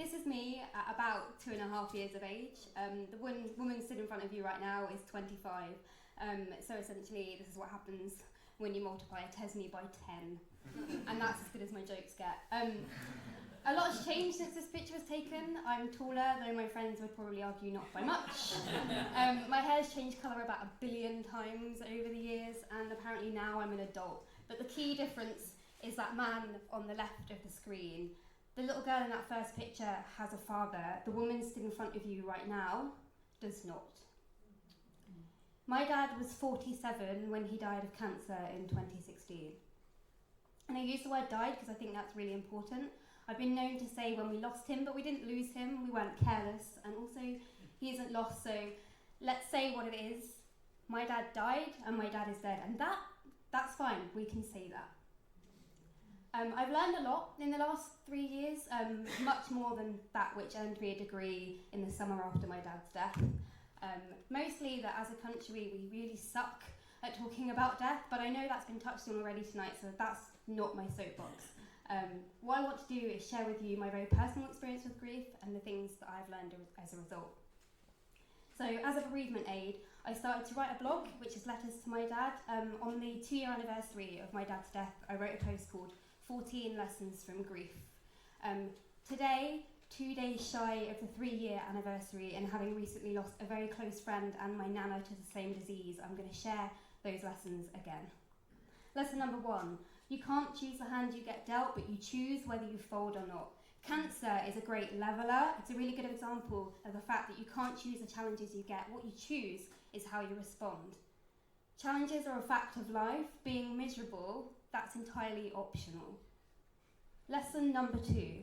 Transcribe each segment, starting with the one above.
this is me at about 2.5 years of age. The woman sitting in front of you right now is 25. So essentially, this is what happens when you multiply a Tesni by 10. And that's as good as my jokes get. A lot has changed since this picture was taken. I'm taller, though my friends would probably argue not by much. My hair's changed colour about 1 billion times over the years, and apparently now I'm an adult. But the key difference is that man on the left of the screen. The little girl in that first picture has a father. The woman sitting in front of you right now does not. My dad was 47 when he died of cancer in 2016. And I use the word died because I think that's really important. I've been known to say when we lost him, but we didn't lose him, we weren't careless, and also he isn't lost, so let's say what it is. My dad died and my dad is dead, and that's fine, we can say that. I've learned a lot in the last 3 years, much more than that which earned me a degree in the summer after my dad's death. Mostly that as a country we really suck at talking about death, but I know that's been touched on already tonight, so that's not my soapbox. What I want to do is share with you my very personal experience with grief and the things that I've learned as a result. So as a bereavement aid, I started to write a blog, which is letters to my dad. On the 2-year anniversary of my dad's death, I wrote a post called 14 Lessons from Grief. Today, 2 days shy of the 3-year anniversary, and having recently lost a very close friend and my nana to the same disease, I'm going to share those lessons again. Lesson number 1. You can't choose the hand you get dealt, but you choose whether you fold or not. Cancer is a great leveller. It's a really good example of the fact that you can't choose the challenges you get. What you choose is how you respond. Challenges are a fact of life. Being miserable, that's entirely optional. Lesson number 2.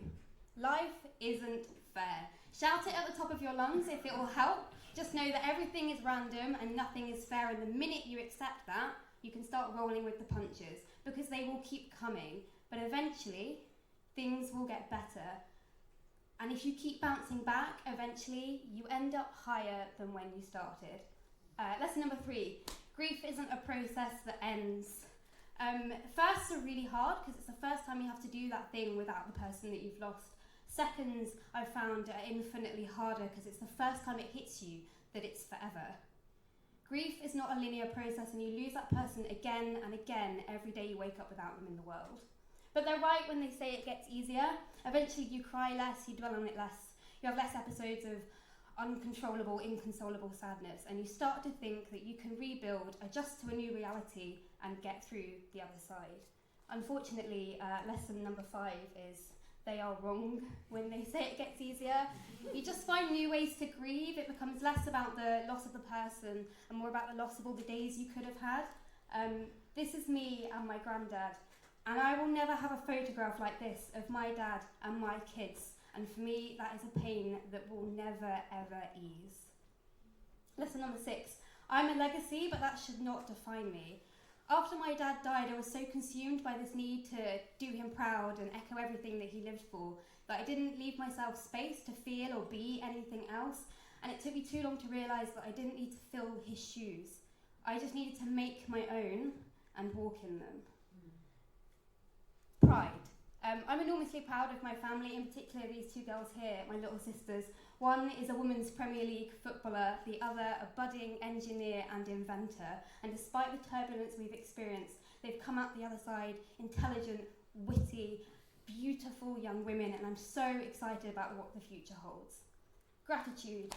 Life isn't fair. Shout it at the top of your lungs if it will help. Just know that everything is random and nothing is fair, and the minute you accept that, you can start rolling with the punches, because they will keep coming. But eventually, things will get better. And if you keep bouncing back, eventually, you end up higher than when you started. Lesson number 3. Grief isn't a process that ends. Firsts are really hard, because it's the first time you have to do that thing without the person that you've lost. Seconds, I've found, are infinitely harder, because it's the first time it hits you that it's forever. Grief is not a linear process, and you lose that person again and again every day you wake up without them in the world. But they're right when they say it gets easier. Eventually you cry less, you dwell on it less, you have less episodes of uncontrollable, inconsolable sadness, and you start to think that you can rebuild, adjust to a new reality, and get through the other side. Unfortunately, lesson number 5 is they are wrong when they say it gets easier. You just find new ways to grieve. It becomes less about the loss of the person and more about the loss of all the days you could have had. This is me and my granddad, and I will never have a photograph like this of my dad and my kids, and for me that is a pain that will never ever ease. Lesson number 6. I'm a legacy, but that should not define me. After my dad died, I was so consumed by this need to do him proud and echo everything that he lived for that I didn't leave myself space to feel or be anything else, and it took me too long to realise that I didn't need to fill his shoes. I just needed to make my own and walk in them. Pride. I'm enormously proud of my family, in particular these 2 girls here, my little sisters. One is a women's Premier League footballer, the other a budding engineer and inventor. And despite the turbulence we've experienced, they've come out the other side intelligent, witty, beautiful young women, and I'm so excited about what the future holds. Gratitude.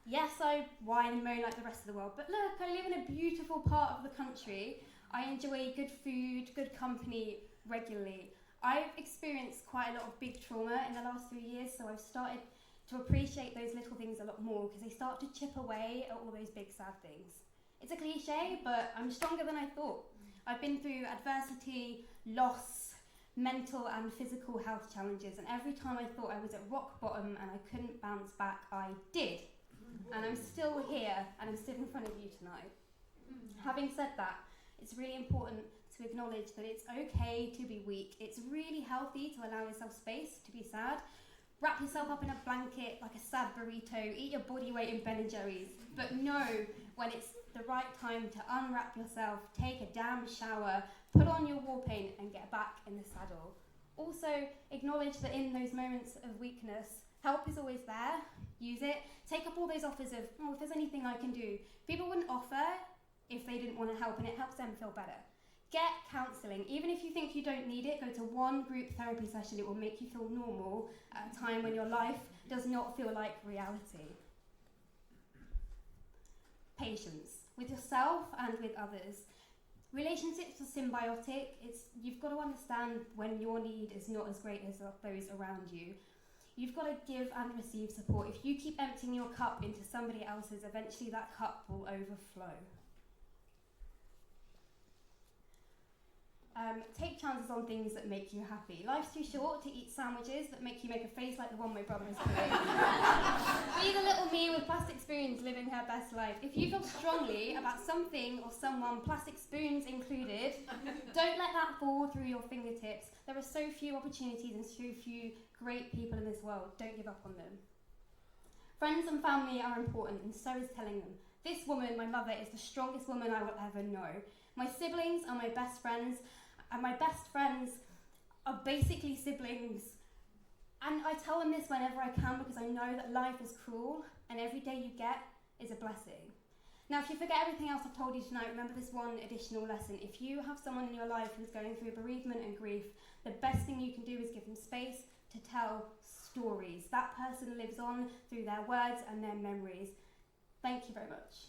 Yes, I whine and moan like the rest of the world, but look, I live in a beautiful part of the country. I enjoy good food, good company regularly. I've experienced quite a lot of big trauma in the last 3 years, so I've started to appreciate those little things a lot more, because they start to chip away at all those big sad things. It's a cliche, but I'm stronger than I thought. I've been through adversity, loss, mental and physical health challenges, and every time I thought I was at rock bottom and I couldn't bounce back, I did. And I'm still here, and I'm sitting in front of you tonight. Having said that, it's really important to acknowledge that it's okay to be weak. It's really healthy to allow yourself space to be sad. Wrap yourself up in a blanket like a sad burrito, eat your body weight in Ben & Jerry's, but know when it's the right time to unwrap yourself, take a damn shower, put on your war paint and get back in the saddle. Also, acknowledge that in those moments of weakness, Help is always there. Use it. Take up all those offers of, oh, if there's anything I can do. People wouldn't offer if they didn't want to help, and it helps them feel better. Get counselling. Even if you think you don't need it, go to one group therapy session. It will make you feel normal at a time when your life does not feel like reality. Patience with yourself and with others. Relationships are symbiotic. You've got to understand when your need is not as great as those around you. You've got to give and receive support. If you keep emptying your cup into somebody else's, eventually that cup will overflow. Take chances on things that make you happy. Life's too short to eat sandwiches that make you make a face like the one my brother is doing. Be the little me with plastic spoons living her best life. If you feel strongly about something or someone, plastic spoons included, don't let that fall through your fingertips. There are so few opportunities and so few great people in this world. Don't give up on them. Friends and family are important, and so is telling them. This woman, my mother, is the strongest woman I will ever know. My siblings are my best friends, and my best friends are basically siblings. And I tell them this whenever I can because I know that life is cruel and every day you get is a blessing. Now, if you forget everything else I've told you tonight, remember this one additional lesson. If you have someone in your life who's going through bereavement and grief, the best thing you can do is give them space to tell stories. That person lives on through their words and their memories. Thank you very much.